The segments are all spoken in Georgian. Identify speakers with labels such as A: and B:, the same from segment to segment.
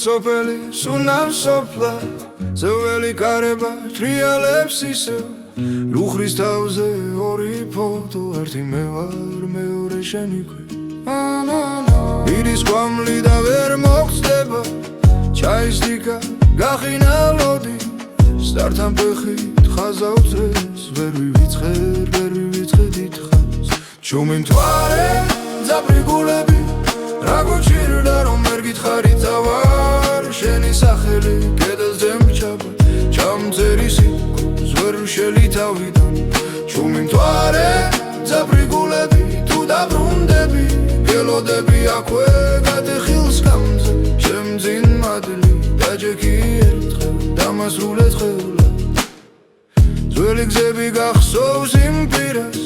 A: სოფელი სუნავს სოფლა ზეველი კარება ტრიალებს ისევ ლუხრის თავზე ორი ფოტო ერთი მე ვარ მეორე შენი ქვი ირის კვამლი და ვერ მოხდება ჩაის დიკა გახინა ლოდი სტარტან ფეხით ხაზავს რეს ვერ ვივიწყე დიდხანს ჩუმი მთვარე ძაბრი გულები რა გუჭირდა რომ ვერ გითხარი წავარ შენი სახელი კედელზე მრჩება ჩამწერი სიტყვას ვერ ვშელი თავიდან ჩუმი მთვარე ძაბრი გულები თუ დაბრუნდები გელოდები აქვე გადეხილს გამზე შემძინ მადლი დაჯექი ერთხელ დამასრულეთ ხელა ძველი გზები გახსოვს იმ პირას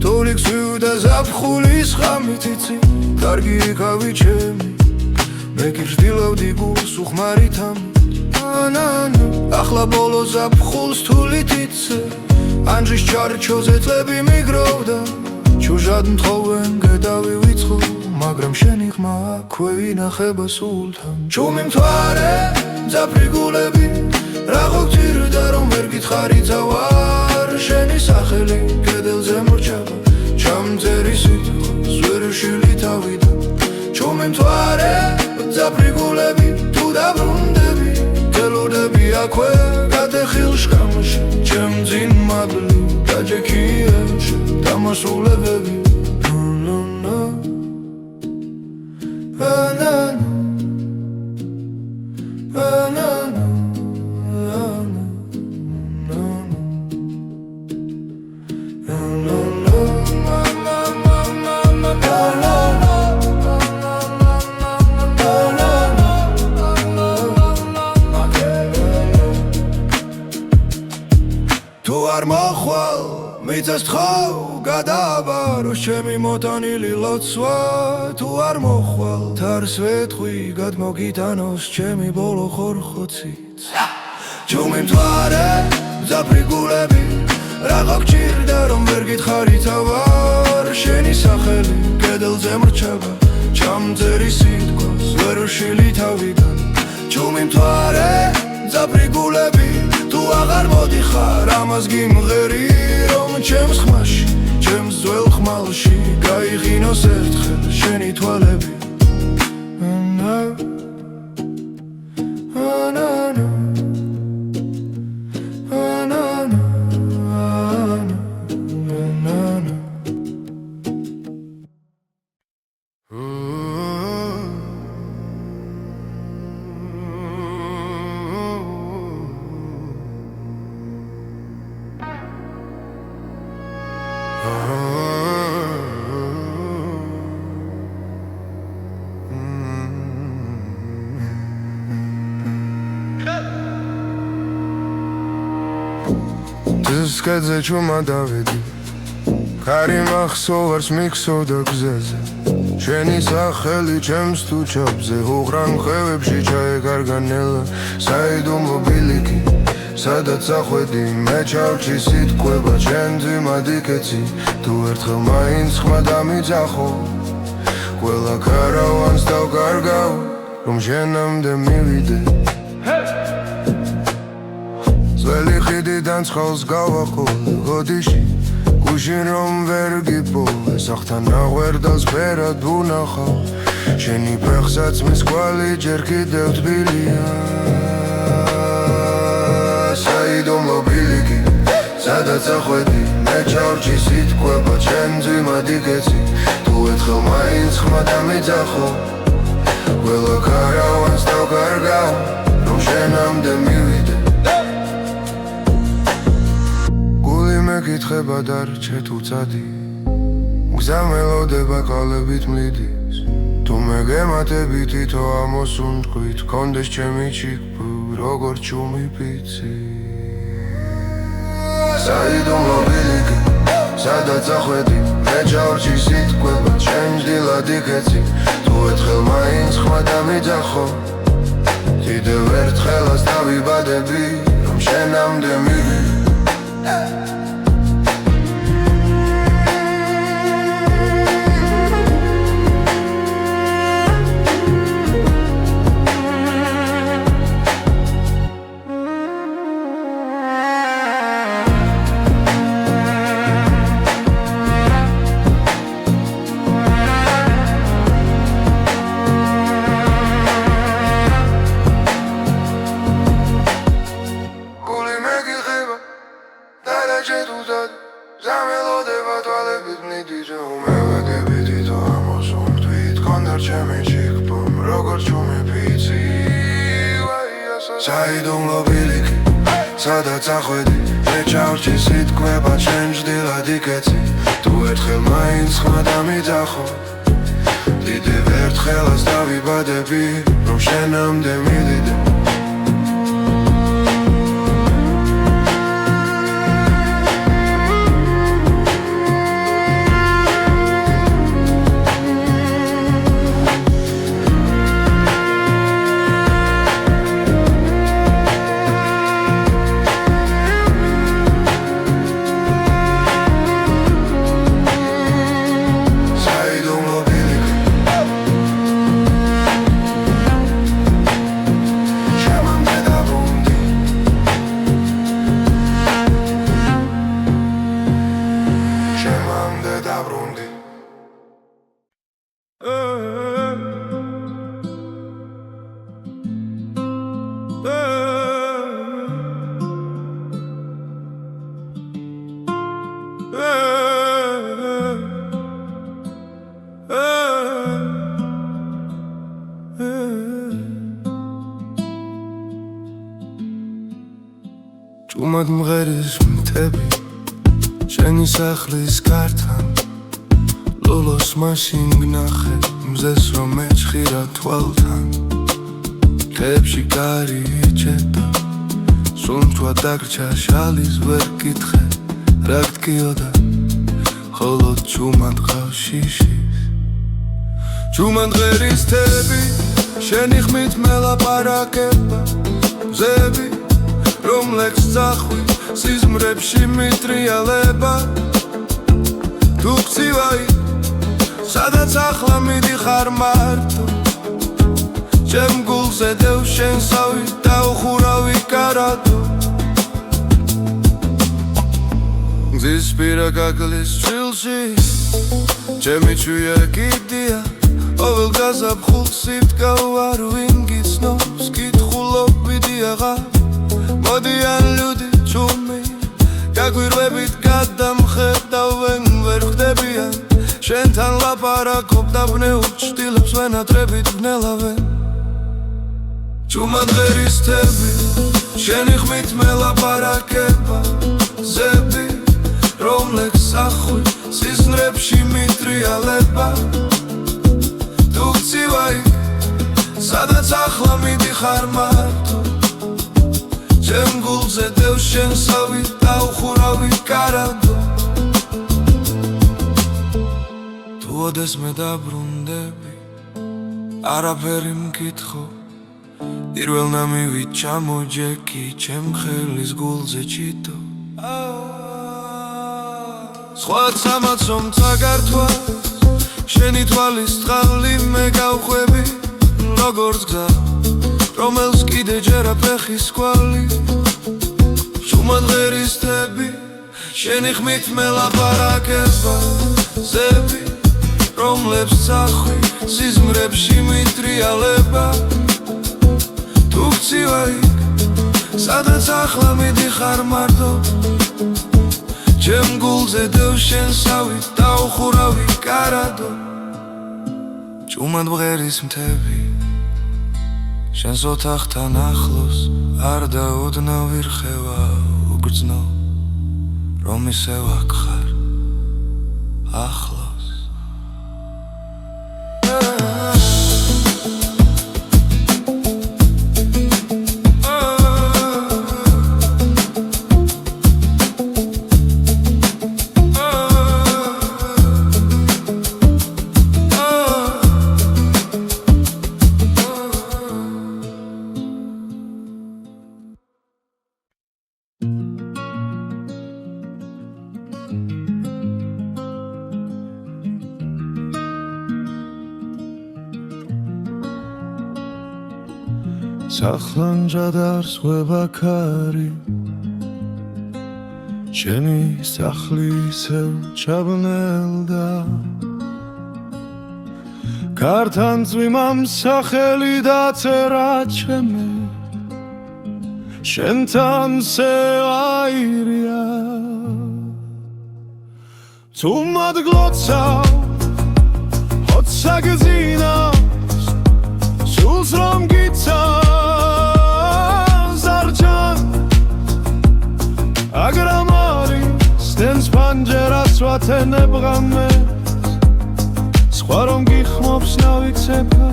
A: თოლიks ვიუდა ზაფხულის ხამით იცი კარგი იქავი ჩემი მე გირდილავდი გულს უხმარით ამით ახლა ბოლო ზაფხულს თულით იცე ანჯის ჩარჩოზე წლები მიგროვდა ჩუჟად მთხოვენ გედავი ვიწყო მაგრამ შენი ხმა აქვე ვინახება სულთან ჩუმი მთვარე ძაფრი გულები რა გოგჭირდა რომ ვერ გითხარი წავარ შენი სახელი კედელზე მრჩება ჩამწერი სიტყვას ვერ ვშილი თავიდან ჩუმი მთვარე ძაფრი გულები თუ დაბრუნდები გელოდები აქვე გადეხილ შკამში ჩემძინ მადლი დაჯექი ერთხელ დამასრულებები თუ არ მოხვალ მიწას თხოვ გადააბარო ჩემი მოტანილი ლოცვა თუ არ მოხვალ თარს ვეთხვი გადმოგიტანოს ჩემი ბოლო ხორხოცით ჩუმი მთვარე ძაფრი გულები რა გოგჭირდა რომ ვერ გითხარი წავარ შენი სახელი კედელზე მრჩება ჩამწერი სიტყვას ვერ ვშილი თავიდან ჩუმი მთვარე ძაფრი გულები თუ აღარ მოდიხარ ამას გიმღერი რომ ჩემს ხმაში ჩემს ძველ ხმალში გაიღინოს ერთხელ შენი თვალები Скадзе чума давиди Кარი მახსოვარს მიქსოვდა გზაზე შენი სახელი ჩემს თუ ჩაბზე უღრან ხევებში ჩაეკარგანელა საიდუმლო ბილიკი სადაც ახვედი მე ჩავჭი სიტყვება ჩემზე მადიკეცი თუ ერთხელ მაინც ხმა დამიძახო ყველა ქარავანს დავკარგავ რომ შენამდე მივიდე ძველი ხიდიდან ცხელს გავაყოლე გოდიში გუშინ რომ ვერ გიპოვე სახთან აღვერდავს ფერად ვუნახავ შენი ფეხსაც მის კვალი ჯერ კიდევ თბილია საიდუმლო ბილიკი სადაც ახვედი მე ჩავჭი სიტყვება ჩემზე მადიკეცი თუ ერთხელ მაინც ხმა დამიძახო ყველა ქარავანს დავკარგავ რომ შენამდე მივიდე მეკითხება დარჩე თუ წადი გზა მელოდება კალებით მლიდის თუ მე გემატები თითო ამოსუნთქვით კონდეს ჩემი ჩიქ როგორ ჩუმი პიცი საიდუმლო ბილიკი სადაც ახვედი მე ჩავრჩი სიტყვება ჩემჯდილად იქეცი თუ ერთხელ მაინც ხმა დამიძახო კიდევ ერთხელაც დავიბადები რომ შენამდე მივი საიდუმლო ბილიკი სადაც ახვედი მე ჩავრჩი სიტყვება ჩემჯდილად იქეცი თუ ერთხელ მაინც ხმა დამიძახო კიდევ ერთხელაც დავიბადები რომ შენამდე მივიდე ჭუმად მღერის მთები შენი სახლის გართან ლოლოს მაშინ გნახე მზეს რომ მეჩხირა თვალთან ხებში კარი იჭედა სუნთვა დაგრჩა შალის ვერ კითხე რა გტკიოდა ხოლო ჭუმად ყავს შიშის ჭუმად მღერის მთები შენი ხმით მელაპარაკება მზები რომლექს წახვი სიზმრებში მიტრიალება თუ გცივაი სადაც ახლა მიდიხარ მარტო ჩემ გულზე დევ შენსავი დაუხურავი კარადო გზის პირა გაგლის ჩილში ჩემი ჩვია კიდია ოվել გაზაფხულს სიტკავ არ ვინ გიცნობს კითხულობიდი აღარ მოდიან ლუდი ჭუმი გაგვირვებით გადამხედავენ ვერ ხდებიან შენთან ლაპარაკობ დაბნეულ ჭtilებს ვენატრებით ვნელავენ ჭუმად ღერის თები შენი ხმით მელაპარაკება ზები რომლექს ახვი სიზმრებში მიტრიალება თუ გცივაი სადაც ახლა მიდიხარ მარტო ჩემ გულზე დევ შენსავი დაუხურავი კარადო თუ ოდეს მე დაბრუნდები არაფერი მკითხო პირველ ნამივით ჩამოჯექი ჩემ ხელის გულზე ჩიტო სხვაც ამაცომ წაგართვა შენი თვალის წყალი მე გავხვევი როგორც გზა რომელს კიდე ჯერა ფეხის კვალი ჭუმად ღერის თები შენი ხმით მელაპარაკება ზები რომლებს წახვი სიზმრებში მიტრიალება თუ გცივაი სადაც ახლა მიდიხარ მარტო ჩემ გულზე დევ შენსავი დაუხურავი კარადო ჭუმად მღერის მთები შენს ოთახთან ახლოს არ დაუდნავ ვირხევა უგრძნო რომ ისევ აქ ხარ ახლოს სახლანჯად არ სვება ქარი შენი სახლი ისევ ჩაბნელდა ქართან წვიმამ სახელი დაწერა ჩემი შენთან სევაირია თუ მადგლოცავ ოცსა გძინავს სულს რომ გიცავს არ ჩანს აგრამ არის დენს პანჯერას ვათენებ ღამეს სხვა რომ გიხმობს ნავიცება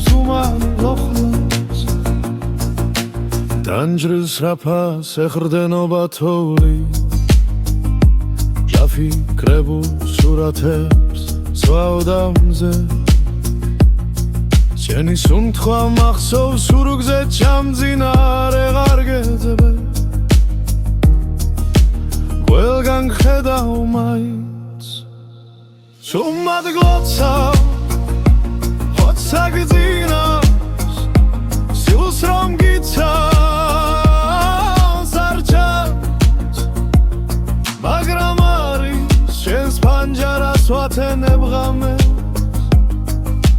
A: ზუმან ლოხლოს დანჯრილს რაფას ეხრდენობა თოვლი ჯაფი კრებულ სურათებს სვავდამზე შენი სუნთქვა მახსოვს სურგზე ჩამძინარე ღარგეძებე ყველგან ხედავ მაინც სუმად გლოცავ ოცსა გძინავს სულს რომ გიცავს არ ჩანს მაგრამ არის შენს პანჯარას ვათენებ ღამეს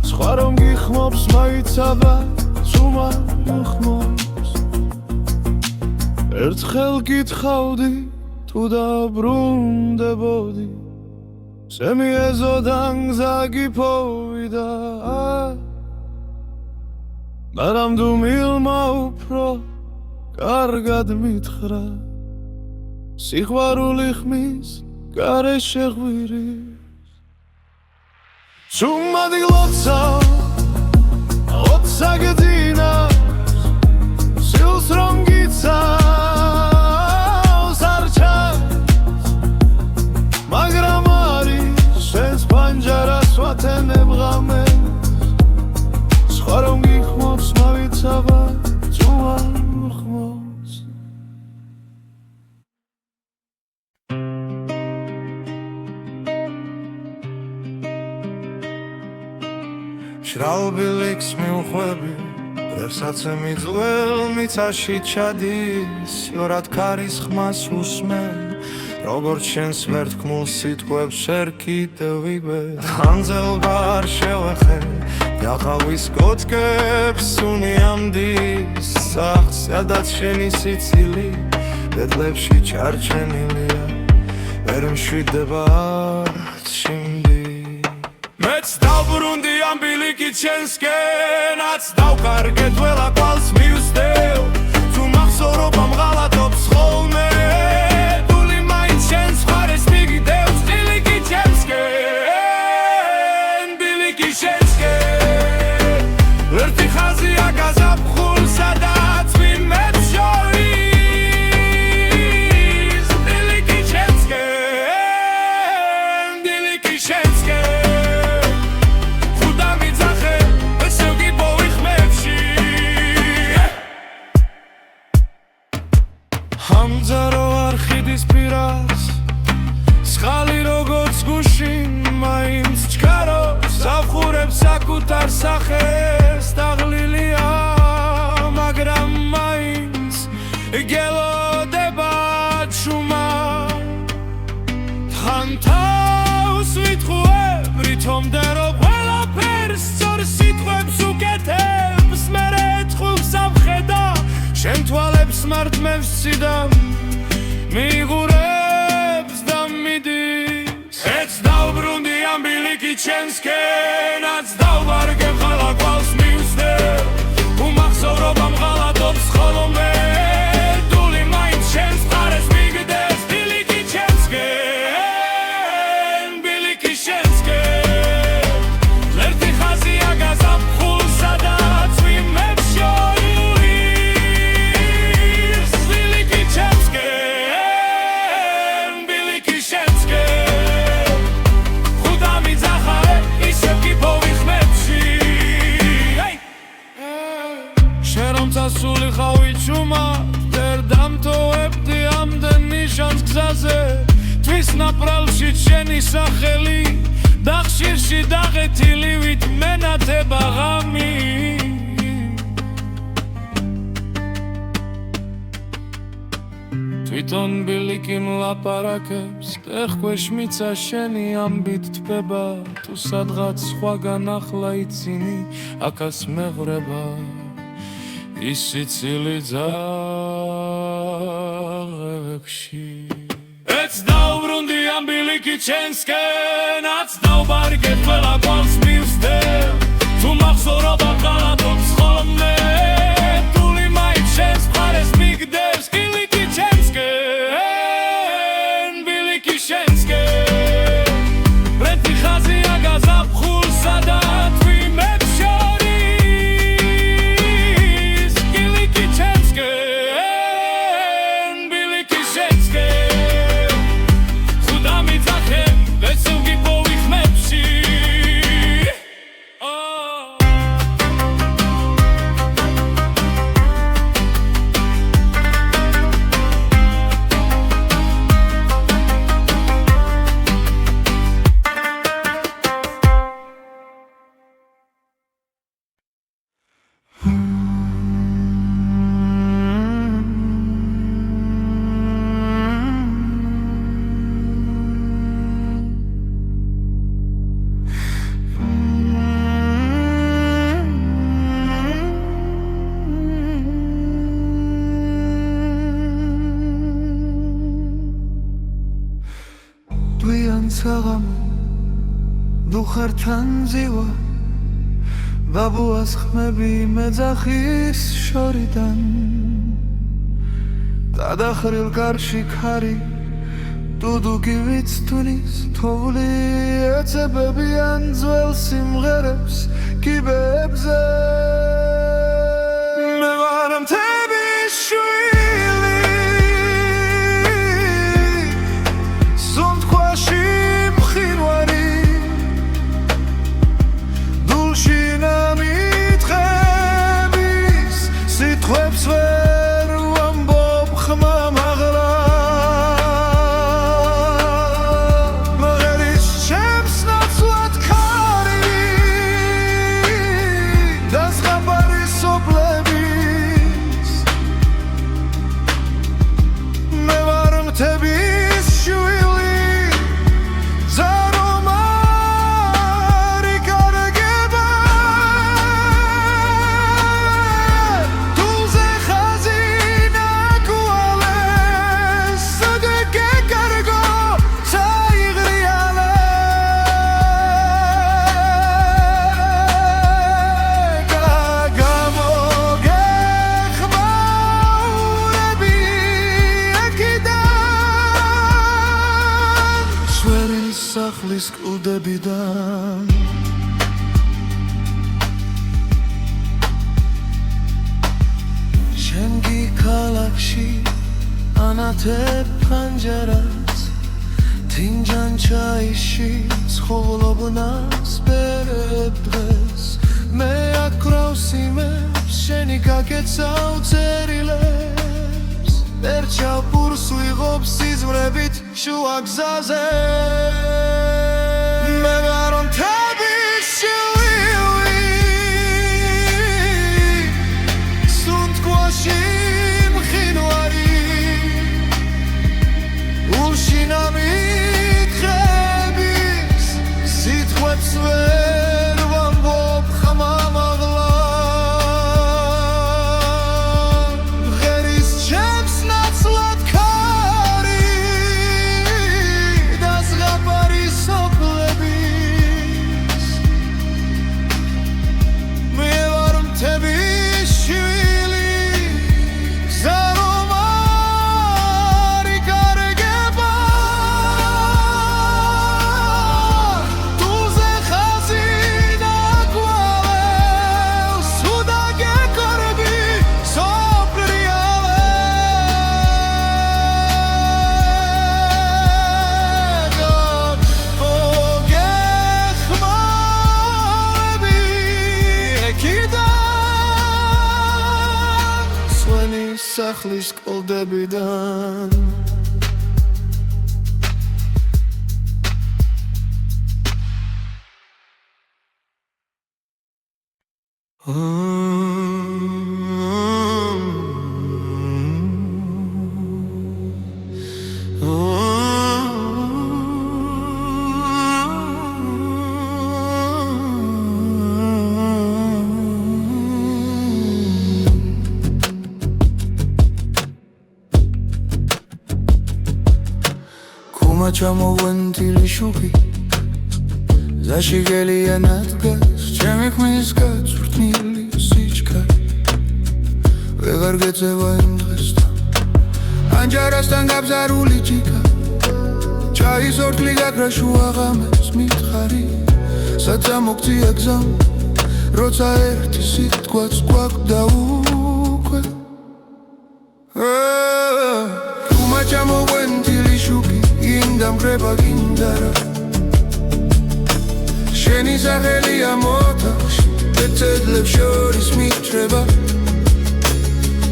A: სხვა რომ გიხმობს მაიცაბა ზუმა მოხმობს ერთხელ გითხავდი თუ დაბრუნდებოდი სემიეზოდან გზა გიფოვიდა მაგრამ თუ მილმა უფრო კარგად მითხრა სიყვარული ხმის გარეშე ღვირის სუმად გლოცავ ოცსა გძინავს სულს რომ გიცავს არ ჩანს მაგრამ შენს პანჯარას ვათენებ ღამეს სხვა რომ გიხმობს მავიცაბა ზუმან მოხმობს შრალბილიქს მიუხვები ვერსაცე მიძღელ მიწაში ჩადის იორად ქარის ხმას უსმენ როგორც შენს ვერთქმულ სიტყვებს შენ კიდევ ვიბე ხანძელბა არ შევეხე იახავის კოთკებს უნიამდის სახლს სადაც შენი სიცილი ბედლებში ჩარჩენილია ვერ მშვიდება არც შიმდი მეც დავბრუნდი ამ ბილიკით შენსკენაც დავკარგეთ ველა კვალს მივსდევ თუ მახსოვრობ ამ ღალატობს ხოლმე შენს ხარეს მიგდევს ბილიკი ჩემსკენ ბილიკი შენსკენ ერთი ხაზია გაზაფხულ სადაც ვიმებს შორის ბილიკი ჩემსკენ ბილიკი შენსკენ ხუდა მიძახე ესევ გიპოვი ხმებში ჰამძარო არხიდის პირას სხალი როგორც გუშინ მაინც ჩქარობს ავხურებს საკუთარ სახეს დაღლილია მაგრამ მაინც გელოდება ჩუმა თან თავს ვითხოვებ რითომდერო ყველაფერს სწორ სიტყვებს უკეთებს მერე თხულს ამხედა შენ თვალებს მართმევს სიდამ მიღურებს და მიდის ეც დავბრუნდი ამ ბილიკით შენსკენაც დავვარგებ ხალა კვალს მივსდევ უმახსოვრობ ამ ღალატობს ხოლმე დული მაინც შენს მხარეს მიგდევს ბილიკით შენსკენ ბილიკით შენსკენ ერთი ხაზია გაზაფხულ სადაც ვიმებს შორის ბილიკით შენსკენ ბილიკით შენსკენ ხუდა მიძახა ისევ გიპოვი ხმებში შენ რომ წასული ხავი ჩუმა ვერ დამტოვებდი ამდენ ნიშანს გზაზე თვის ნაპრალში შენი სახელი და ხშირში დაღეთილი ვით მენათება ღამი
B: თვითონ ბილიკი მლაპარაკებს ტეხქვეშ მიცა შენი ამბით თბება თუ სადღაც სხვაგან ახლა იცინი აქას მეღვრება ის სიცილი ძაღლებში ეც დაუბრუნდი ამ ბილიკი ჩემსკენაც დაუბარგე ყველა გვალს მივსდევ თუ მახსოვრობა ყალატობს ხოლმე თული მაინც შენს მხარეს მიგდევს ბილიკი ჩემსკენ ბილიკი შენსკენ ბრეთი ხაზია გაზაფხულსა და თვიმებს შორის ბილიკი ჩემსკენ ბილიკი შენსკენ ხუდა მიძახებ ვესუგი პოვიხმებში
A: დუხართან ზივა ბაბუას ხმები მეძახის შორიდან დადახრილ კარში ქარი დუდუგი ვიცთulis თოვლი ეცებებიან ძველ სიმღერებს კიბებზე მე ვარ მთების შვილი სუნთქვაში მყინვარი ნამიტყების სიტყვებს ვერ ვამბობ ხმამ აღლა მღერის ჩემს ნაცვლად ქარი და ზღაპარი სოფლების მე ვარ მთების შვილი სახლის კლდებიდან შენგი ქალაქში ანათებ ფანჯარას თინჯან ჩაიში ცხოვრობნას ბერებ დღეს მე აკრავს იმებს შენი გაკეცავ წერილებს ერჩავ პურს ვიღობ სიზმრებით შუა გზაზე მე ვარ მთების შვილი სუნთქვაში მყინვარი ულში ნამიტყების სიტყვებს ვერ ვამბობ ხმამ აღლა მღერის ჩემს ნაცვლად ქარი და ზღაპარი სოფლების მე ვარ მთების შვილი გზა რომ არ იკარგება თულზე ხაზი ნაკვალევს уда გეკარები სოფლიალე მოგეხმარები ეკიდან სვენი სახლის კლდებიდან ჩუმა ჩამოვენთილი შუქი ზაშიგელია ნადგას ჩემი ხმის გაწვრთნილი სიჩქარე ვეღარ გეწევა იმ დღესთან ანჯარასთან გაბზარული ჭიქა ჩაის ორთლი გაქრა შუაღამეს მითხარი საცა მოგწია გზამ როცა ერთი სიტყვაც გვაქვს უკვე ჩუმა ჩამოვენთილი შუქი გინდა მღრება გინდა რა შენი სახელია მოთახში ბეწედლებს შორის მიჩრება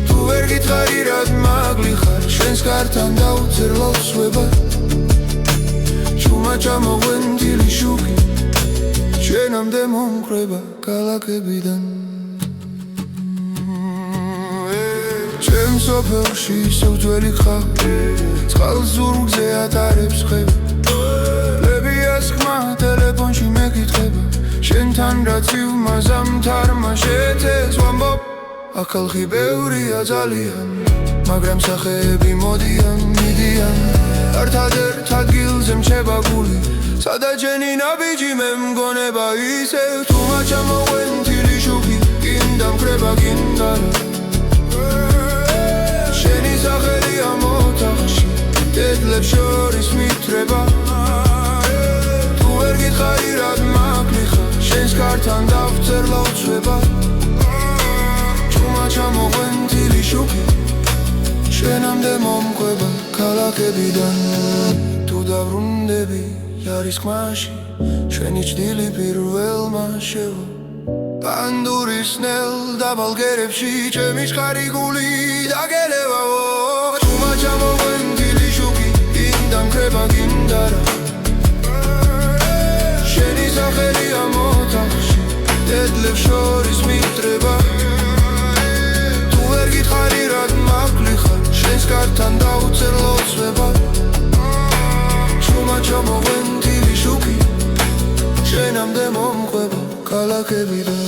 A: თუ ვერ გითხარი რად მაგლი ხარ შენს კართან დავწერ ლოცვება ჩუმა ჩამოვენთილი შუქი შენამდე მომხრება ქალაქებიდან ჩემ სოფელში ისევ ძველი ხავი წყალს ზურგზე ატარებს ხევი ლებიას ხმა ტელეფონში მეკითხება შენთან რაც ივმაზამთარმა შეეცეს ვამბობ აქ ხალხი ბევრია ძალიან მაგრამ სახეები მოდიან მიდიან ერთადერთ ადგილზე მრჩება გული სადაც შენი ნაბიჯი მე მგონება ისევ თუმა ჩამოვენთილი შუქი გინდა მხრება გინდა შენი სახელია მოთახში დედლებს შორის მითრება თუ ვერ გითხარი რად მაგლი ხარ შენს კართან დავწერ ლოცვება ჩუმა ჩამოვენთილი შუქი შენამდე მომყვება ქალაქებიდან თუ დავრუნდები იარისკმაში შენი ჭდილი პირველმა შევა პანდურის ნელ დაბალგერებში ჩემი შხარი გული დაგელევა ჩუმა ჩამოვენთილი შუქი გინდა მხრება გინდა რა შენი სახელია მოთახში დედლებს შორის მითრება თუ ვერ გითხარი რად მაგლი ხარ შენს კართან დავწერ ლოცვება ჩუმა ჩამოვენთილი შუქი შენამდე მომყვება ქალაქებიდან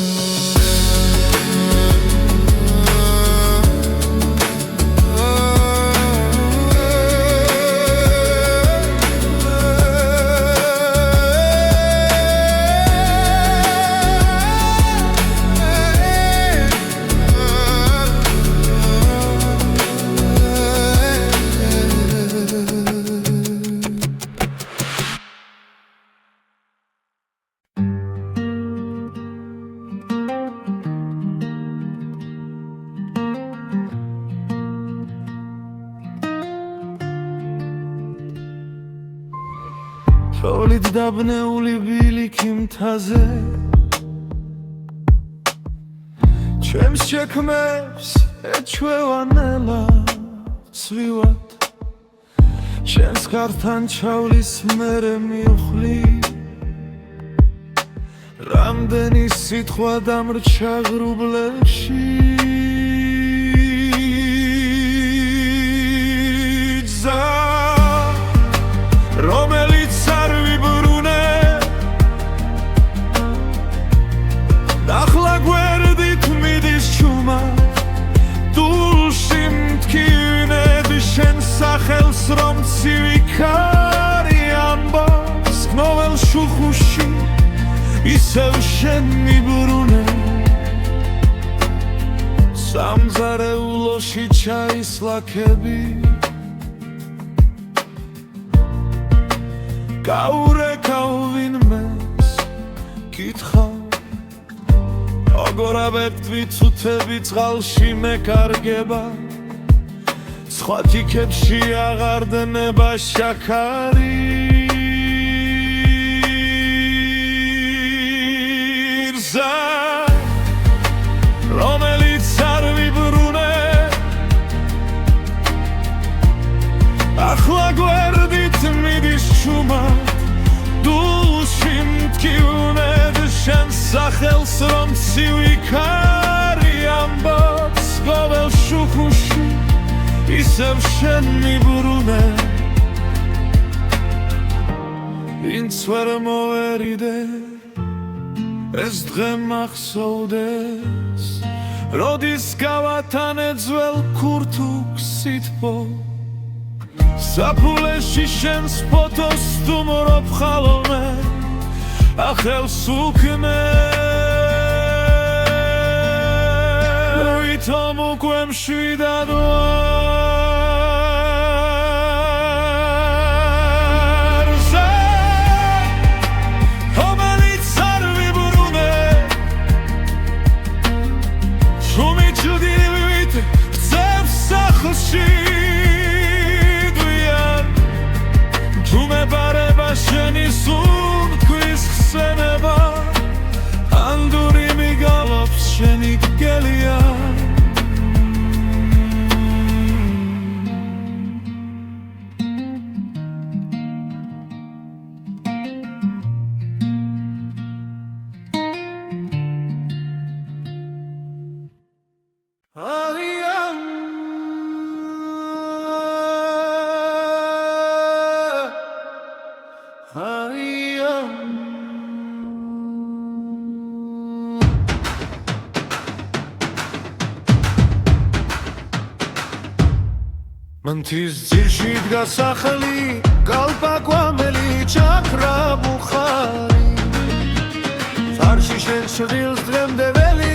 A: თოვლით დაბნეული ბილიქი მთაზე ჩემს შექმებს ეჩვევა ნელა სვივად შენს ხართან ჩავლის მერე მივხლი რამდენი სიტყვა დამრჩა ღრუბლებში გზა რომელიც არ ვიბრუნე ნახლა გვერდით მიდის ჩუმა დულში მტკივნები შენ სახელს რომ ცივიქარი ამბობს გნოველ შუხუში ისევ შენ მიბრუნე სამზარეულოში ჩაის ლაქები გაურეკავ ვინმეს კითხავ აგორაბებთ ვიცუთები წყალში მეკარგება სხვა თიქებში აღარ დნება შაქარი გზა რომელიც არ ვიბრუნე ახლა გვერდით მიდის ჩუმა დულში მტკივნებ შენ სახელს რომ ცივიქარი ამბობს გოველ შუხუში ისევ შენ მიბრუნე ვინც ვერ მოვერიდე ეს დღე მახსოვდეს როდის გავათანე ძველ ქურთუქ სითბო
B: საფულეში შენს ფოტოს სტუმრობ ხოლმე ახელს უქმე ვითომ უკვე მშვიდად ვარზე რომელიც არ ვიბრუნე შუმი ჭდილივით ვწევს სახლში შენი სუნთქვის ხსენება ანდური მიგალობს შენი გელია
A: მანთის ძირში დგა სახლი კალპაკვამელი ჩაქრა ბუხარი წარში შენ შვილს დღემდე ველი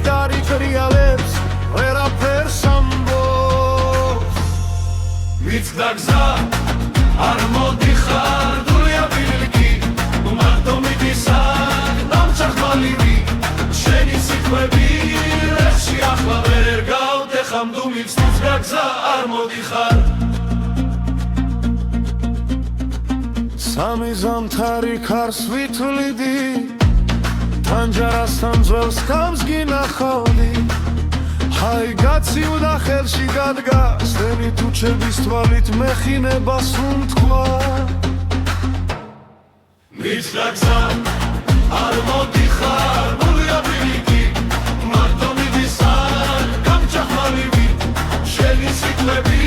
A: დარიქრიალებს ვერაფერს ამბობს
B: მიცდა გზა არ მოდიხარ დულია ბილიკი მარტო მიდისარ დამჭახმალივი შენი სიტყვები ლეხში ახლა ვერ გავდეხამ დუმიც მიცდა გზა არ მოდიხარ
A: სამი ზამთარი ქარს ვითვლიდი თანჯარასთან ძველს ქამს გინახავდი ჰაი გაციუდა ხელში გადგა სენი თუჩების თვალით მეხინებას უთქვა
B: მიცდა გზა არ მოდიხარ დულია ბილიკი მარტო მიდისარ გამჭახმალივი შენი სიტყვები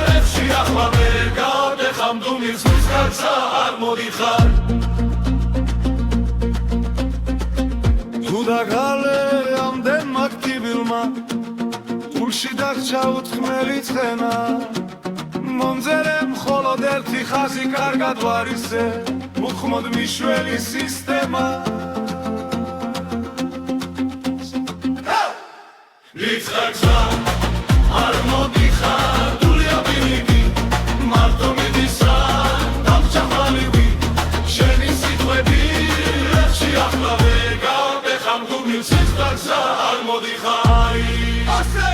B: ლეხში ახლა ვერ გავდეხამ დუმიც მიცდა გზა არ მოდიხარ
A: თუ დაგალე ამდენ მაქტიბილმა გულში დაგჭა უთხმელი ცხენა მომძერე მხოლოდ ერთი ხაზი კარგად ვარისე უხმოდ მიშველი სისტემა
B: მიცდა გზა არ მოდიხარ დულია ბილიკი მარტო მიდისარ დამჭახმალივი შენი სიტყვები ლეხში ახლა ვერ გავდეხამ დუმიც მიცდა გზა არ მოდიხარ ასე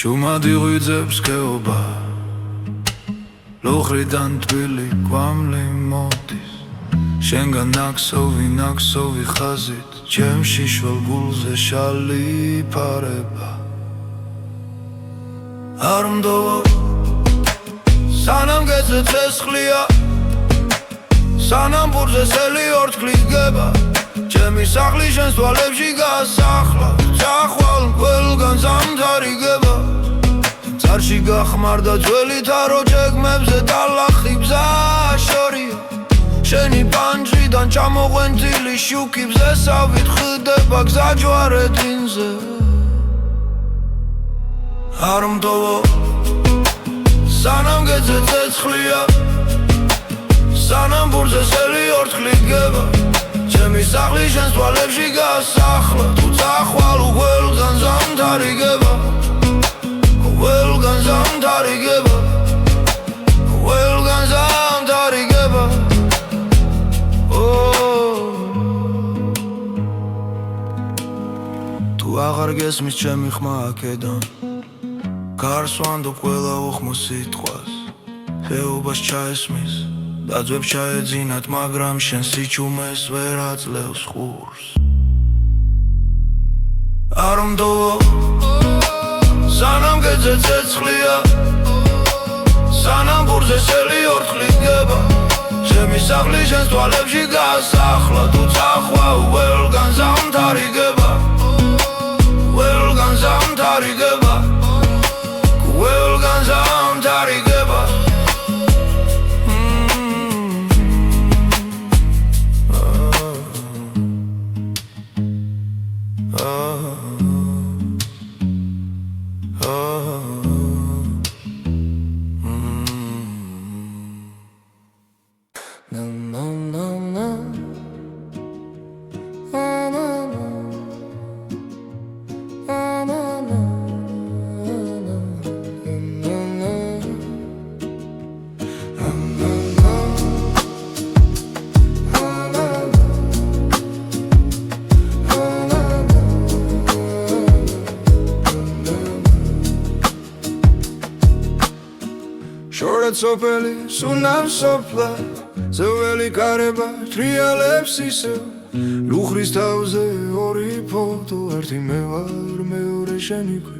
A: ჩუმად იღვიძებს ქეობა ლოხრიდან თბილი კვამლი მოდის შენგან ნაქსოვი ხაზით ჩემში შვალ გულზე შალი ფარება არ მდოვო სანამ გეძე ცესხლია სანამ ბურზე სელი ორთქლით გება ჩემი სახლი შენს თვალებში გასახლა წახვალ ყველგან ზამთარი გება წარში გახმარდა ძველი თარო ჯეგმებზე დალახი ბზა შორია შენი პანჯრიდან ჩამოღვენთილი შუქი ბზესავით ხდება გზა ჯვარედინზე არ მდოვო სანამ გეძე ცეცხლია სანამ ბურზე სელი ორთქლით გება ჩემი სახლი შენს თვალებში გასახლა თუ წახვალ ყველგან ზამთარი გება ყველგან ზამთარი გება ყველგან ზამთარი გება თუ აღარ გესმის ჩემი ხმა აქედან გარს ვანდობ ყველა უხმო სიტყვას ხეობას ჩაესმის დაძვებს ჩაეძინათ მაგრამ შენ სიჩუმეს ვერ აძლევს ხურს არ მდოვო სანამ გეძე სანამბურზე ცეცხლია სანამბურზე სელი ორთქლი დგება ჩემი სახლი შენს თვალებში გასახლა თუ წახვა ყველგან ზამთარიგება ყველგან ზამთარიგება ყველგან ზამთარიგება შორად სოფელი სუნამ სოფლა ზეველი კარება ტრიალებს ისევ ლუხრის თავზე ორი ფოტო ერთი მე ვარ მეორე შენი ქვი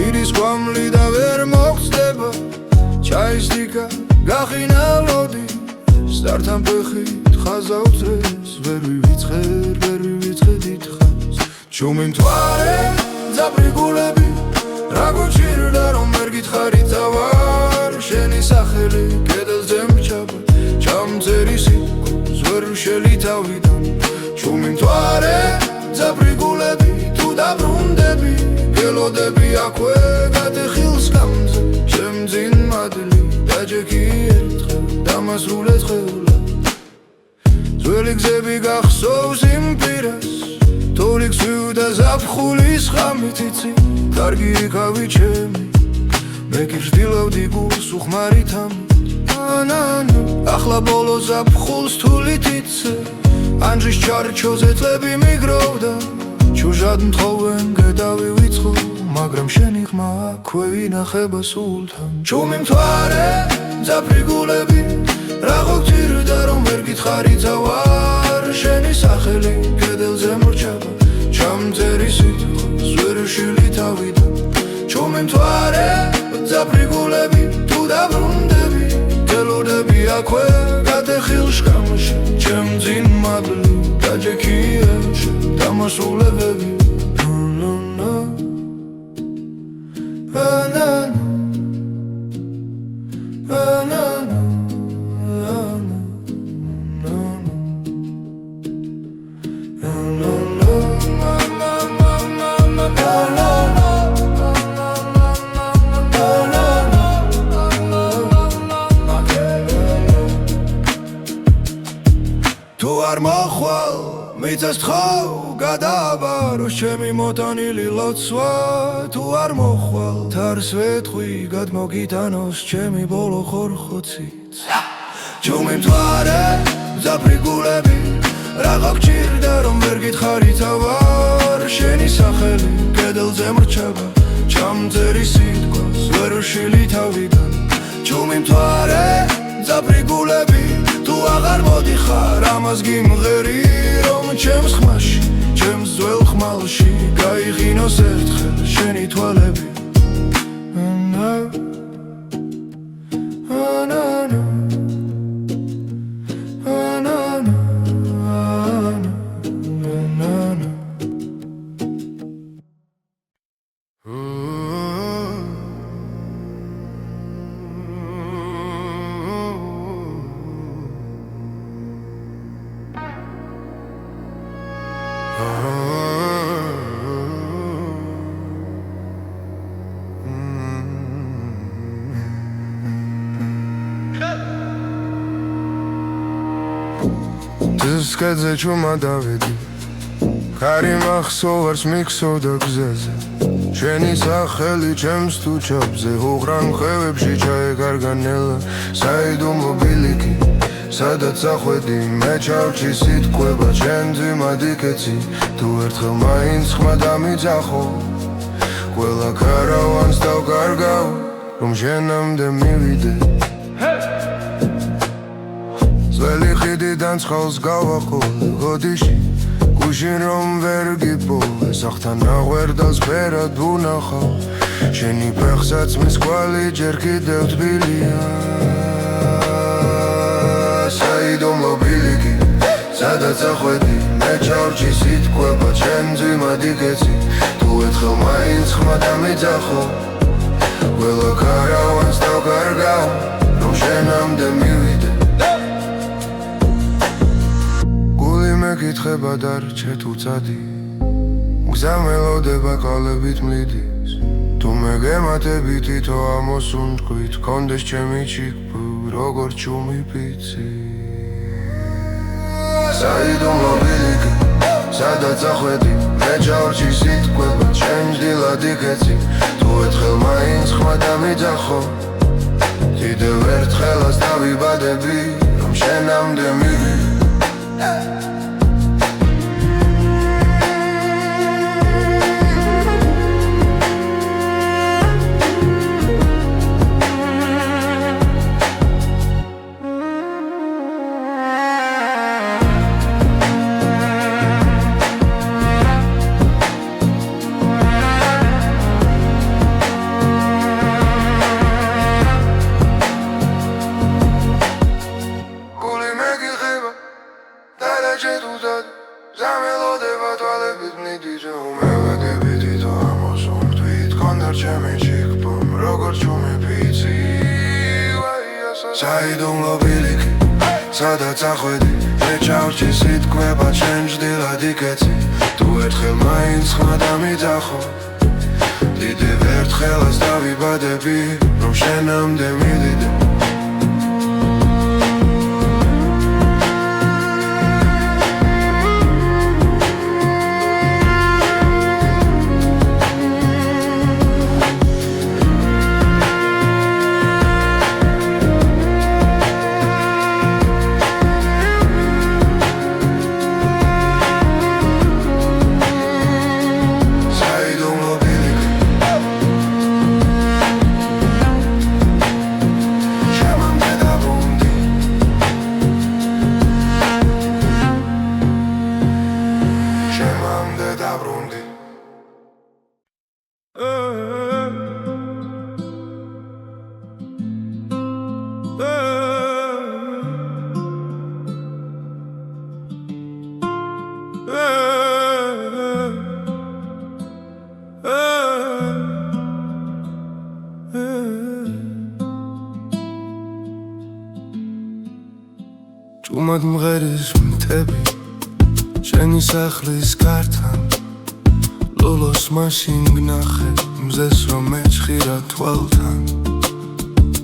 A: ირის კვამლი და ვერ მოხდება ჩაის დიკა გახინა ლოდი სტართან ფეხით ხაზავს რეს ვერ ვივიწყე დიდხანს ჩუმი მთვარე ძაბრიგულები რა გვჭირდა რომ ვერ გითხარი წავარ შენი სახელი კედელზე მჩაბა ჩამწერი სიტყვას ვერ ვშელი თავიდან ჩუმი მთვარე ძაბრიგულები თუ დაბრუნდები გელოდები აქვე გადეხილს გამზე შემძინ მადლი დაჯექი ერთხელ დამასრულეთ ხელა ძველი გზები გახსოვს იმ პირას თორი გზვდა ზაფხულის ხამით იცი კარგი იქავი ჩემი მე კი ვждილავდი გულს უხმარით ამით ახლა ბოლო ზაფხულს თულით იცე ანჯის ჩარჩოზე წლები მიგროვდა ჩუჟად მთხოვენ გედავი ვიწყო მაგრამ შენი ხმა აქვე ვინახება სულთან ჩუმი მთვარე ძაფრიგულები რა გოგჭირდა რომ ვერ გითხარი წავარ შენი სახელი კედელზე მრჩება ჩამწერი სიტყვას ვერ ვშილი თავიდან ჩუმი მთვარე ძაფრიგულები თუ დაბრუნდები გელოდები აქვე გადეხილ შკამში ჩემძინ მადლი დაჯექი ერთხელ დამასრულებები თუ არ მოხვალ მიწას თხოვ გადააბარო ჩემი მოტანილი ლოცვა თუ არ მოხვალ თარს ვეთხვი გადმოგიტანოს ჩემი ბოლო ხორხოცით ჩუმი მთვარე ძაფრიგულები რა გოგჭირდა რომ ვერ გითხარი წავარ შენი სახელი კედელზე მრჩება ჩამწერი სიტყვას ვერ ვშილი თავიდან ჩუმი მთვარე ძაფრიგულები თუ აღარ მოდიხარ ამას გიმღერი რომ ჩემს ხმაში ჩემს ძველ ხმალში გაიღინოს ერთხელ შენი თვალები Скадзе чума давиди ხარი მახსოვარს მიქსოვდა გზაზე შენი სახელი ჩემს თუ ჩაბზე უღრან ხევებში ჩაეკარგა ნელა საიდუმლო ბილიკი სადაც ახვედი მე ჩავჭი სიტყვება ჩემზე მადიკეცი თუ ერთხელ მაინც ხმა დამიძახო ყველა ქარავანს დავკარგავ რომ შენამდე მივიდე ძველი ხიდიდან ცხალს გავახო გოდიში შენ რომ ვერ გიპოვე სახთან აღვერდალს ფერად ვუნახავ შენი ფეხსაც მის კვალი ჯერ კიდევ თბილია საიდუმლო ბილიკი სადაც ახვედი მე ჩავრჩი სიტყვება ჩემ ძვიმად იკეცი თუ ერთხელ მაინც ხმა დამიძახო ყველა ქარავანს დავკარგავ რომ შენამდე მივიდე გული მეკითხება დარჩე თუ წადი გზა მელოდება კალებით მლიდის თუ მე გემატები თითო ამოსუნთქვით კონდეს ჩემი ჩიქბო როგორ ჩუმი პიცი საიდუმლო ბილიკი სადაც ახვედი მე ჩავრჩი სიტყვება ჩემ ძლად იკეცი თუ ერთხელ მაინც ხმა დამიძახო კიდევ ერთხელაც დავიბადები რომ შენამდე მივიდე საიდუმლო ბილიკი სადაც ახვედი მე ჩავრჩი სიტყვება ჩემ ძლად იკეცი თუ ერთხელ მაინც ხმა დამიძახო კიდევ ერთხელაც დავიბადები რომ შენამდე მივიდე ჭუმად მღერის მთები შენი სახლის გართან ლოლოს მაშინ გნახე მზეს რომ მეჩხირა თვალთან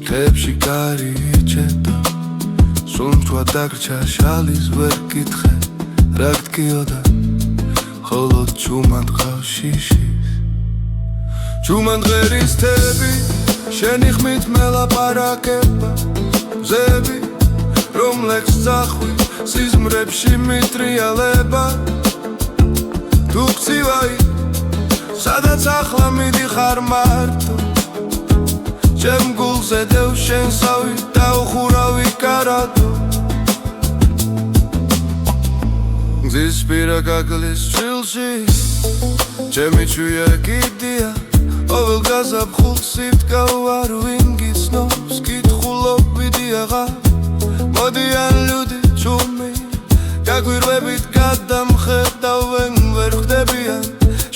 A: ხებში კარი იჭედა სუნთქვა დაგრჩა შალის ვერ კითხე რა გტკიოდა ხოლო ჭუმად ყავს შიშის ჭუმად მღერის მთები შენი ხმით მელაპარაკება მზები რომლექს წახვი სიზმრებში მიტრიალება თუ გცივაი სადაც ახლა მიდიხარ მარტო ჩემ გულზე დევ შენსავი დაუხურავი კარადო გზის პირა გაგლის ჩილში ჩემი ჩვია კიდია ყოველ გაზაფხულს სიტკავ არ ვინ გიცნობს კითხულობიდი აღარ მოდიან ლუდი ჭუმი გაგვირვებით გადამხედავენ ვერ ხდებიან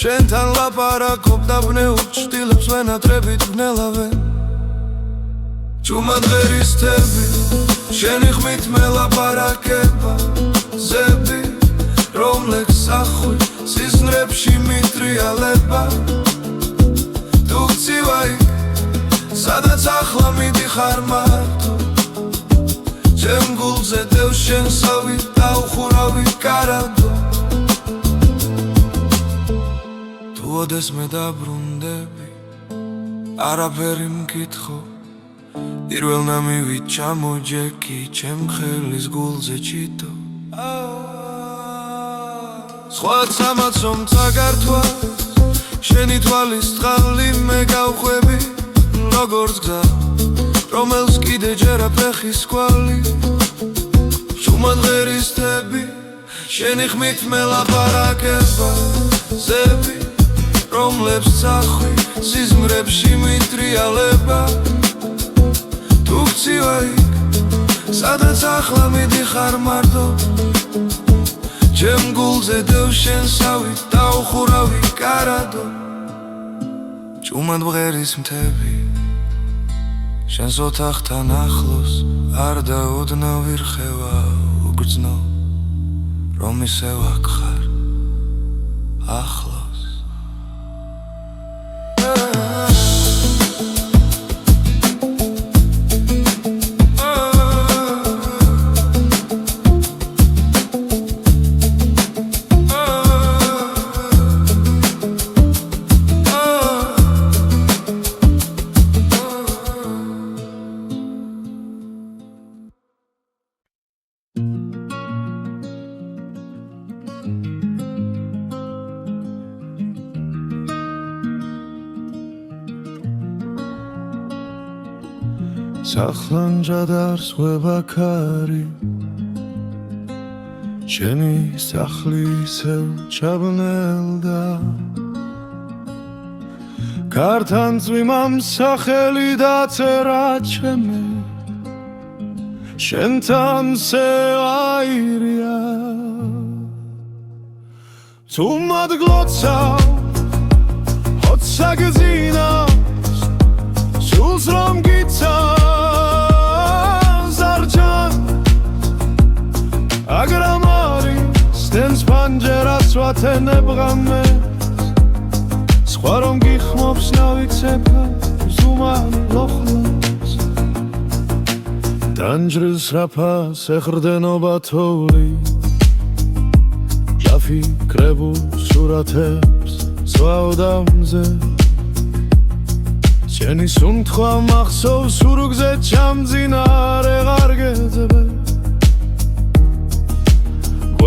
A: შენთან ლაპარაკობ და ბნეულ ჩtildeებს ვენატრებით ვნელავენ ჭუმად ღერის თები შენი ხმით მელაპარაკება ზები რომლექს ახვი სიზმრებში მიტრიალება თუ გცივაი სადაც ახლა მიდიხარ მარტო ჩემ გულზე დევ შენსავი დაუხურავი კარადო თუ ოდეს მე დაბრუნდები არაფერი მკითხო პირველ მივით ჩამოჯექი ჩემ ხელის გულზე ჩიტო სხვა სამაცომ წაგართვას შენი თვალის წყალი მე გავხვევი როგორც გზა რომელს კიდე ჯერა ფეხის კვალი ჭუმად ღერის თები შენი ხმით მელაპარაკება ზები რომლებს წახვი სიზმრებში მიტრიალება თუ გცივა იქ სადაც ახლა მიდიხარ მარტო ჩემ გულზე დევ შენსავი დაუხურავი კარადო ჭუმად ბღერის მთები შენს ოთახთან ახლოს არ დაუდნავ ვირხევა უგრძნო რომ ისევ აქ ხარ ახლოს სახლანჯადარს ვებაქარი შენი სახლი ისევ ჩაბნელდა ქართან წვიმამ სახელი დაწერა ჩემი შენთან სევაირია თუ მადგლოცავ ოცსა გძინავს სულს რომ გიცავ აგრამარი სტენს პანჯერას ვათენებ ღამეს სხვა რომ გიხმობს ნავიცება ზუმან ლოხლოს დანჯრის რაფას ეხრდენობა თოვლი ჯაფიქრებულ სურათებს სვავდამზე შენი სუნთქვა მახსოვს სურგზე ჩამძინარე ღარგეძებე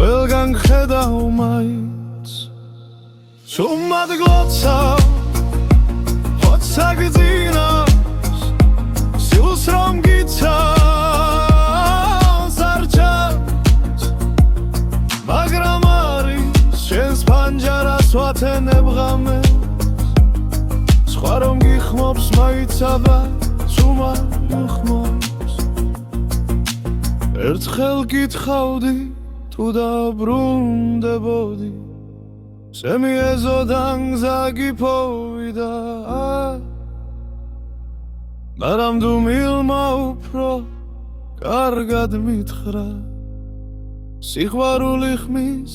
A: ყველგან ხედავ მაინც სუმად გლოცავ ოცსა გძინავს სულს რომ გიცავს არ ჩანს მაგრამ არის შენს პანჯარას ვათენებ ღამეს სხვა რომ გიხმობს მაიცაბა სუმად უხმობს ერთხელ გითხავდი თუ დაბრუნდებოდი სემიეზოდან გზა გიფოვიდა მაგრამ თუ მილმა უფრო კარგად მითხრა სიყვარული ხმის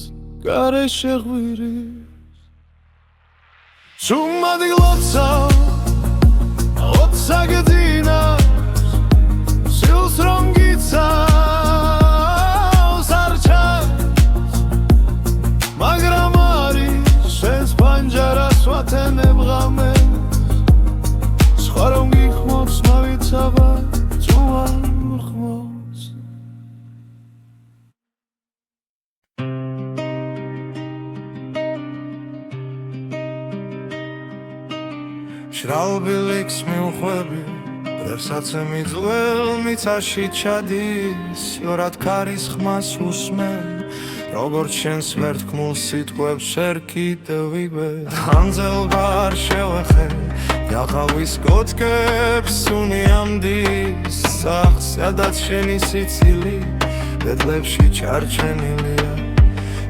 A: გარეშე ღვირის სუმად გლოცავ ოცსა გძინავს სულს რომ გიცავს მაგრამ არის შენს პანჯარას ვათენებ ღამეს სხვა რომ გიხმობს მავიცაბა წუან უხმობს შრალბილიქს მიუხვები რევსაცე მიძღველ მიცაში ჩადის იორად ქარის ხმას უსმენ როგორც შენს ვერთქმულ სიტყვებს შერ კიდევ ვიბე ანძელბა არ შევეხე იახავის კოთკებს უნიამდის სახლს სადაც შენი სიცილი ბედლებში ჩარჩენილია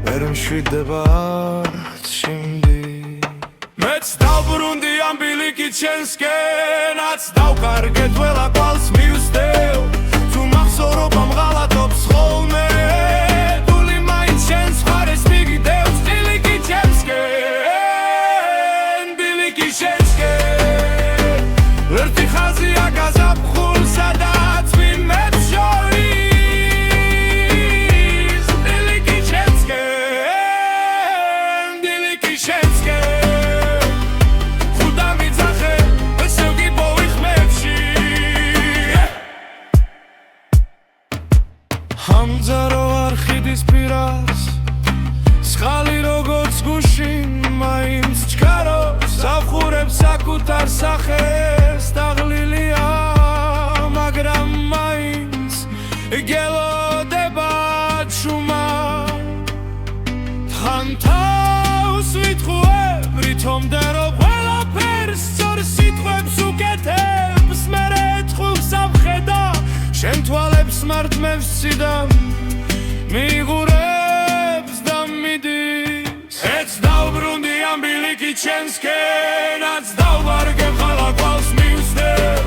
A: ვერ მშვიდება არც შიმდი მეც დავბრუნდი ამ ბილიკით შენსკენაც დავკარგეთ ველა კვალს მივსდევ თუ მახსოვრობა მღალატობს ხოლმე შენს ხარეს მიგდევს ბილიკი ჩემსკენ ბილიკი შენსკენ ერთი ხაზია გაზაფხულ სადაც ვიმებს შორის ბილიკი ჩემსკენ ბილიკი შენსკენ ხუდა მიძახე ესევ გიპოვი ხმებში ჰამძარო არხიდის პირას სხალი როგორც გუშინ მაინც ჩქარობს საფხურებს საკუთარ სახეს დაღლილია მაგრამ მაინც გელოდება ჩუმა
C: თვითონდე რომ ყველაფერს სწორ სიტყვებს უკეთებს მერე ეთქულს ამხედა შენ თვალებს მართმევს ციდან მიიღურებს და მიდის ეც დავბრუნდი ამ ბილიკი ჩემსკენაც დავვარგებ ხალა გვალს მივსდებ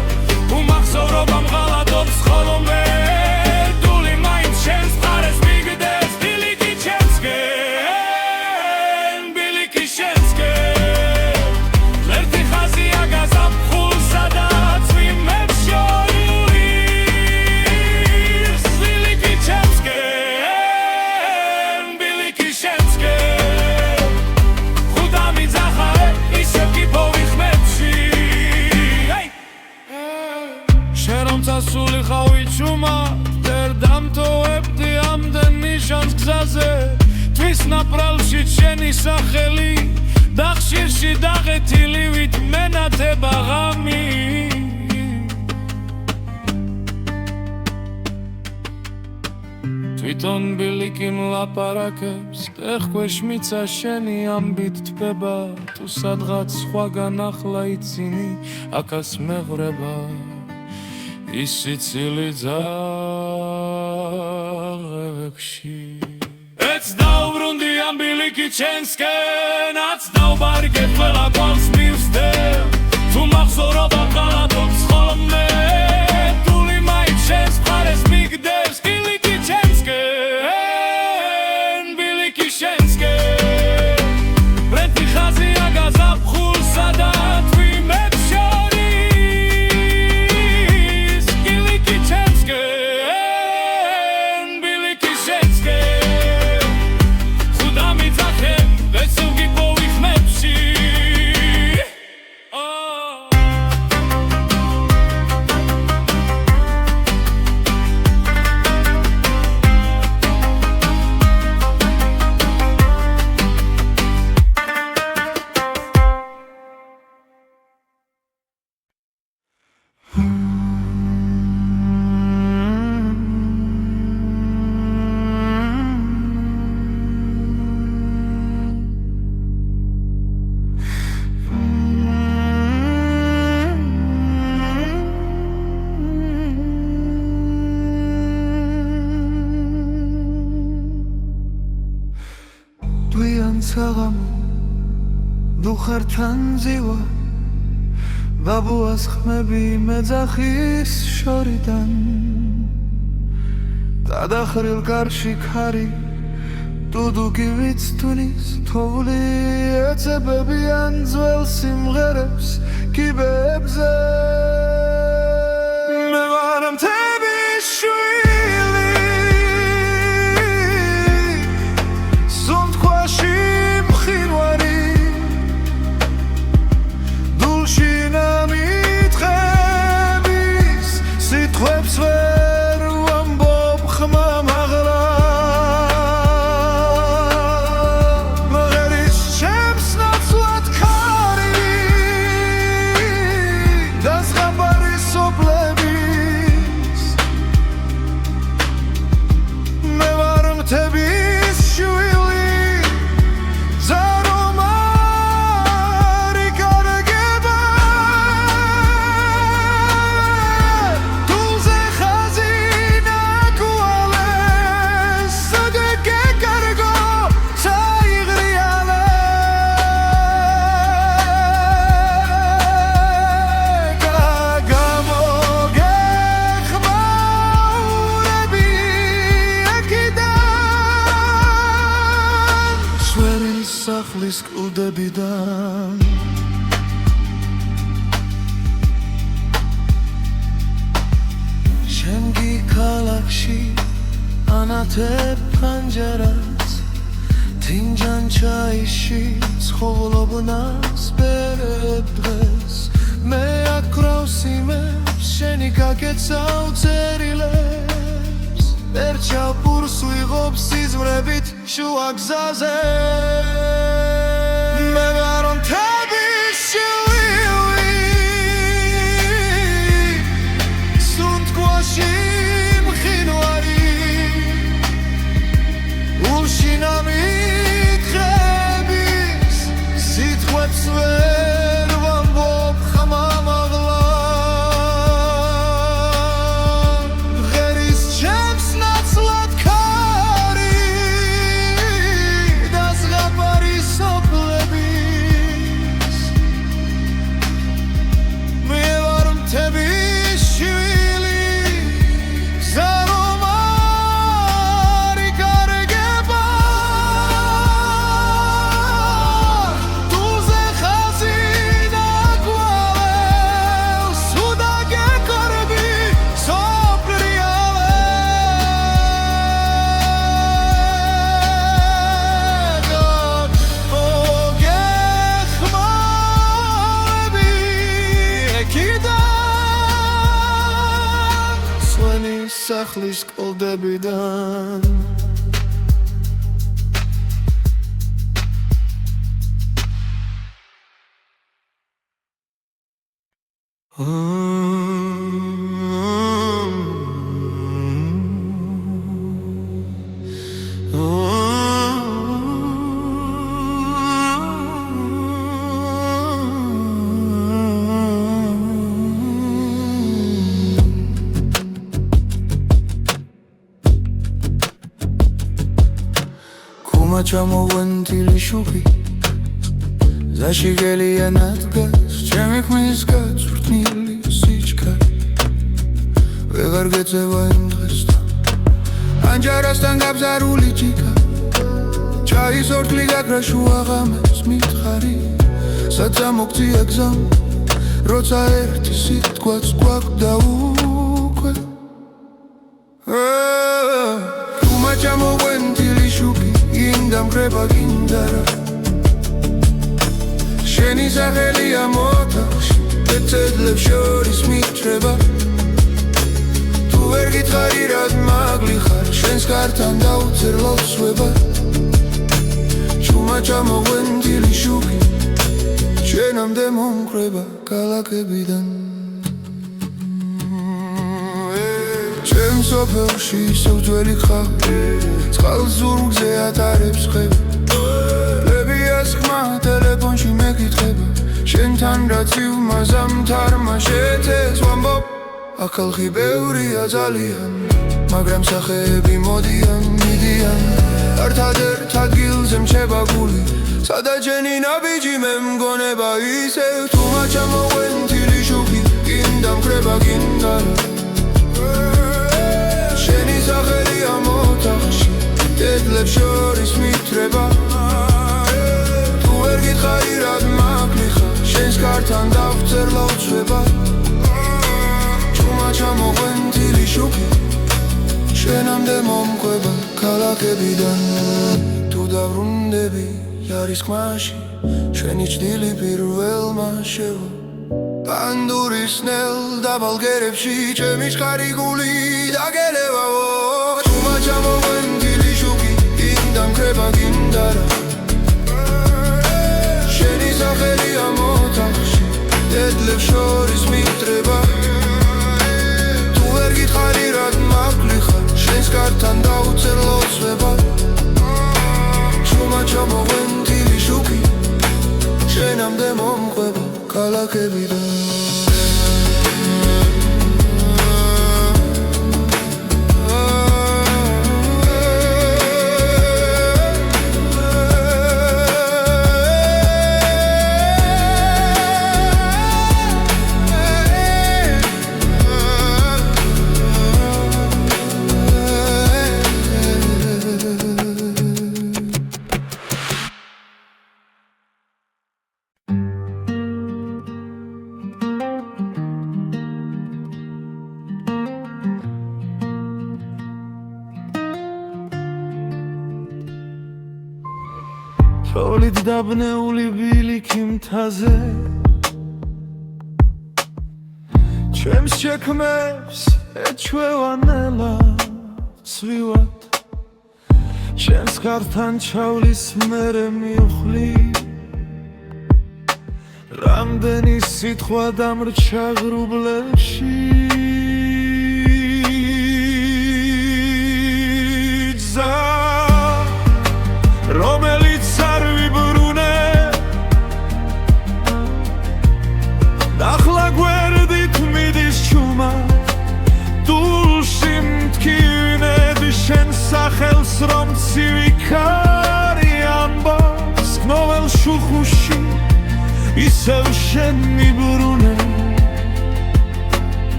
C: უმახსოვრობამ ღალატობს ხოლმე დული მაინც შენს მხარეს მიგდეს ბილიკი ჩემსკენ ბილიკი შენსკენ ღერთი ხაზია გაზაფხულსა და წვიმებს შორის ბილიკი ჩემსკენ ბილიკი შენსკენ ხუდა მიძახარე ისევ კი პოვიხმებში შენ რომ წასული ხავი ჩუმა დერ დამტოვებდი ამდენ ნიშანს გზაზე თვის ნაპრალში შენი სახელი და ხშირში დაღეთილივით მენათება ღამი თვითონ ბილიკი მლაპარაკებს ტეხქვეშ მიცა შენი ამბით თბება თუ სადღაც სხვაგან ახლა იცინი აქას მეღვრება ის სიცილი ძაღლებში ეც დავბრუნდი ამ ბილიკი ჩემსკენაც დავბარგებ ყველა გვალს მივსდებ თუ მახსოვრობამ ღალატობს ხოლმე დული მაინც შენს მხარეს მიგდეს ბილიკი ჩემსკენ ბილიკი შენსკენ ბრეთი ხაზია გაზაფხულსა და თვიმებს შორის ბილიკი ჩემსკენ ბილიკი შენსკენ ხუდა მიძახებ ვესევ კი პოვიხმებში
A: დუხერთან ზივა ბაბუას ხმები მეძახის შორიდან დადახრილ კარში ქარი დუდუგი ვიცთვნის თოვლი ეცებებიან ძველ სიმღერებს კიბეებზე მე ვარ მთების შვილი სუნთქვაში მყინვარი ნამიტყების სიტყვებს ვერ ვამბობ ხმამ აღლა მღერის ჩემს ნაცვლად ქარი და ზღაპარი სოფლების მე ვარ მთების შვილი სახლის კლდებიდან შენგი ქალაქში ანათებ პანჯერას თინჯან ჩაიში ცხოვრობნას ბერებ დღეს მე აკრავს იმებს შენი გაკეცავ წერილებს ერჩაპურს ვიღობ სიზმრებით შუა გზაზე მე ვარ მთების შვილი სუნთქვაში მყინვარი ულში ნამიტყების სიტყვებს
B: სასახლის კოლდებიდან
A: ჩამოვენთილი შუქი ზაში გელია ნადგას ჩემი ხმის გაწვრთნილი სიჩქარე ვეღარ გეწევა იმ დღესთან ანჯარასთან გაბზარული ჭიქა ჩაის ორთლი გაქრა შუა ღამეს მითხარი საცა მოგწია გზამ როცა ერთი სიტყვაც გვაქვს უკვე თუმა ჩამოვენთილი შუქი ინდამგრება გინდარა შენი სახელია მოთახში ეცედლებს შორის მიჭრება თუ ვერ გითხარი რად მაგლი ხარ შენს კართან დაუწერ ლოცვება ჩუმა ჩამოვენთილი შუქი შენამდე მომკრება ქალაქებიდან ჩემ სოფელში ისევ ძველი ხავი წყალს ზურგზე ატარებს ხები ლებიას ხმა ტელეფონში მეკითხება შენთან რაც ივმაზამთარმა შეეცეს ვამბობ აქ ხალხი ბევრია ძალიან მაგრამ სახეები მოდიან მიდიან ერთადერთ ადგილზე მრჩება გული სადაც ჯენი ნაბიჯი მე მგონება ისევ თუმა ჩამოვენთილი შუქი გინდამკრება გინდარა შენი სახელია მოთახში დედლებს შორის მიტრება თუ ვერ გითხარი რად მაგლი ხარ შენს კართან დავწერ ლოცვება ჩუმა ჩამოვენთილი შუქი შენამდე მომყვება ქალაქებიდან თუ დავრუნდები იარის ხმაში შენი ჭდილი პირველმა შევა პანდურის ნელ დაბალგერებში ჩემი ჩხარი გული დაგელევაო ჩუმა ჩამოვენთილი შუქი გინდამკრება გინდარა შენი სახელია მოთახში დედლებს შორის მიტრება თუ ვერ გითხარი რად მაგლი ხარ შენს კართან დაუწერ ლოცვება ჩუმა ჩამოვენთილი შუქი შენამდე მომყვება ქალაქებიდან თოვლით დაბნეული ბილიქი მთაზე ჩემს შექმებს ეჩვევა ნელა ცვივად შენს ხართან ჩავლის მერე მივხლი რამდენი სიტყვა დამრჩა ღრუბლებში რომელიც არ ვიბრუნე ახლა გვერდით მიდის ჩუმა დულში მტკივნები შენ სახელს რომ ცივი ქარი ამბობს ნოველ შუხუში ისევ შენ მიბრუნე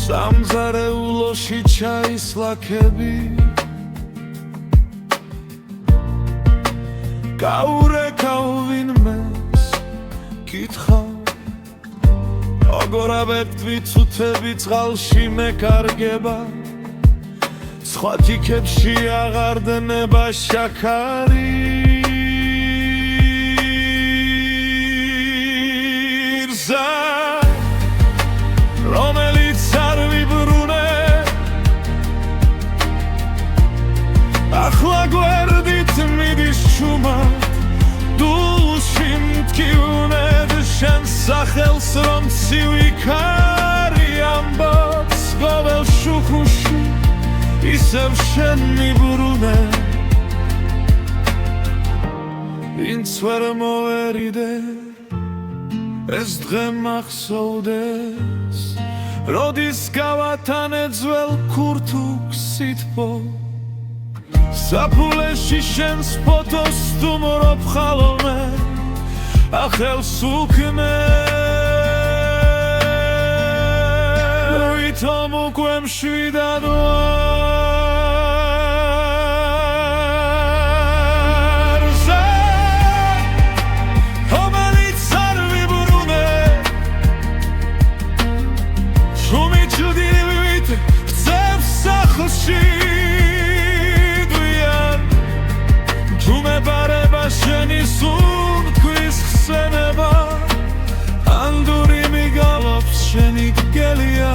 A: სამზარეულოში ჩაის ლაქები გაურეკავ ვინმეს კითხავ როგორ ავერტვი ცუთები წყალში მეკარგება სხვა თიქებში აღარ დნება შაქარი რომელიც არ ვიბრუნე
B: მეთქიუნედ შენ სახელს რომ ცივი ქარი ამბობს ყოველ შუქუში ისევ შენ მიბრუნე ვინც ვერ მოვერიდე ეს დღე მახსოვდეს როდის გავათანე ძველ ქურთუქ სითბო საფულეში შენს ფოტოს სტუმრობ ხალხმე ახელს უქმე ვითომ უკვე მშვიდად ვარზე რომელიც არ ვიბრუნე შუმი ჭდილივით ვწევს სახლში ბარება შენი სუნთქვის ხსენება ანდური მიგალობს შენი გელია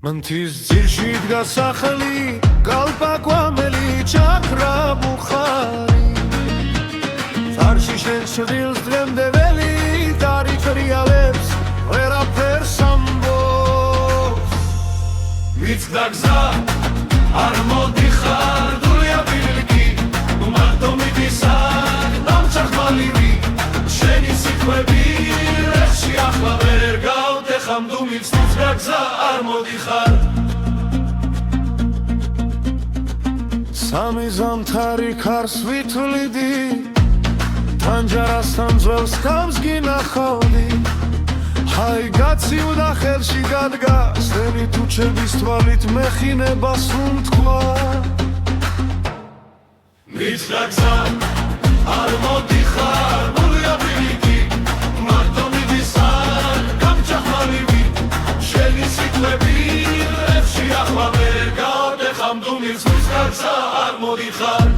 B: მანთის ძირში დგა სახლი კალპაკვამელი ჩაქრა ბუხარი ფარში შენ შვილს დღემდე ველი დარიხრიალებს ვერაფერს ამბობს მიცდა გზა არ მოდიხარ დულია ბილიკი მარტო მიდისარ დამჭახმალივი შენი სიტყვები რეხში ახლა ვერ გავდეხამ დუმილს მიცდა გზა არ მოდიხარ სამი ზამთარი ქარს ვითვლიდი თანჯარასთან ძველს ქამს გინახავდი ჰაი გაციუდა ხელში გადგა სენი თუჩების თვალით მეხინებას უთქვა მიცდა გზა არ მოდიხარ დულია ბილიკი მარტო მიდისარ გამჭახმალივი შენი სიტყვები ლებში ახლა ვერ გავდეხამ დუმილს მიცდა გზა არ მოდიხარ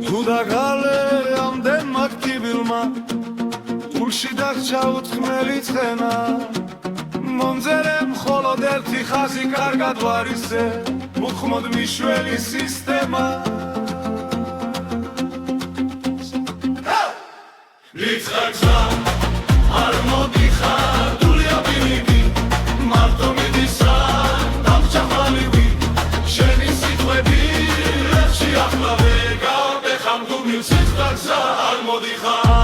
B: თუ დაგალე ამდენ მაქთიბილმა გულში დაგჭა უთხმელი ცხენა მომძერე მხოლოდ ერთი ხაზი კარგად ვარისე უხმოდ მიშველი სისტემა მიცდა გზა არ მოდიხარ დულია ბილიკი მარტო მიდისარ დამჭახმალივი შენი სიტყვები ლებში ახლა ვერ გავდეხამ დუმილს მიცდა გზა არ მოდიხარ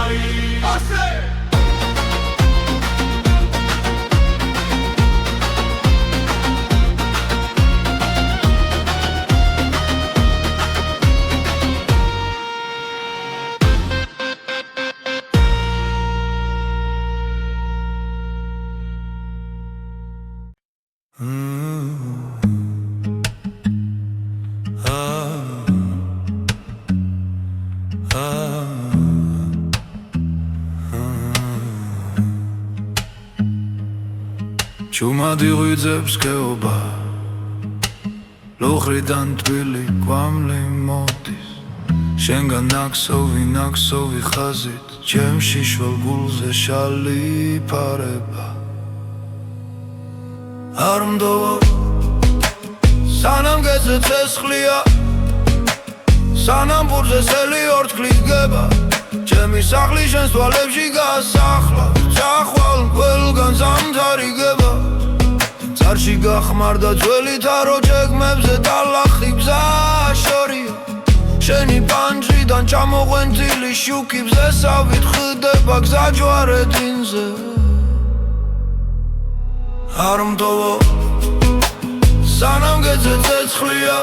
A: ჩუმად იღვიძებს ქეობა ლოხრიდან თბილი კვამლი მოდის შენგან ნაქსოვი ხაზით ჩემში შვალ გულზე შალი ფარება არ მდოვო სანამ გეძე ცესხლია სანამ ბურზე სელი ორთქლით გება ჩემი სახლი შენს თვალებში გასახლა ჩახვალ ყველგან ზამთარი გება წარში გახმარდა ძველი თარო ჯეგმებზე ტალახი გზა შორია შენი პანჯრიდან ჩამოღვენთილი შუქი ბზესავით ხდება გზა ჯვარედინზე არ მდოვო სანამ გეძე ცეცხლია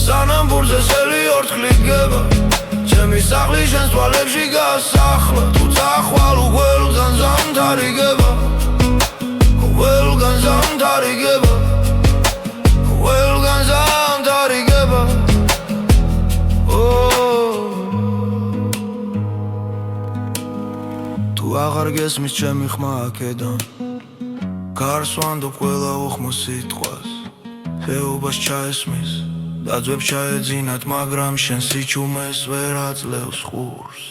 A: სანამ ბურზე სელი ორთქლით გება ჩემი სახლი შენს თვალებში გასახლა თუ წახვალ ყველგან ზამთარი გება ყველგან ზამთარი გება ყველგან ზამთარი აღარ გესმის ჩემი ხმა აქედან გარს ვანდობ ყველა უხმო სიტყვას ხეობას ჩაესმის დაძვებს ჩაეძინათ მაგრამ შენ სიჩუმეს ვერ აძლევს ხურს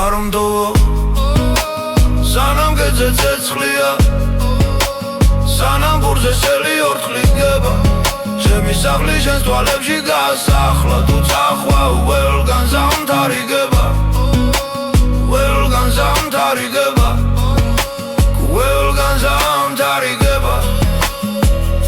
A: არ უნდაო სანამ გეძე ცეცხლია სანამ ბურზე სელი ორთქლი დგება ჩემი სახლი შენს თვალებში გასახლა თუ წახვა ყველგან ზამთარი გება ყველგან ზამთარი გება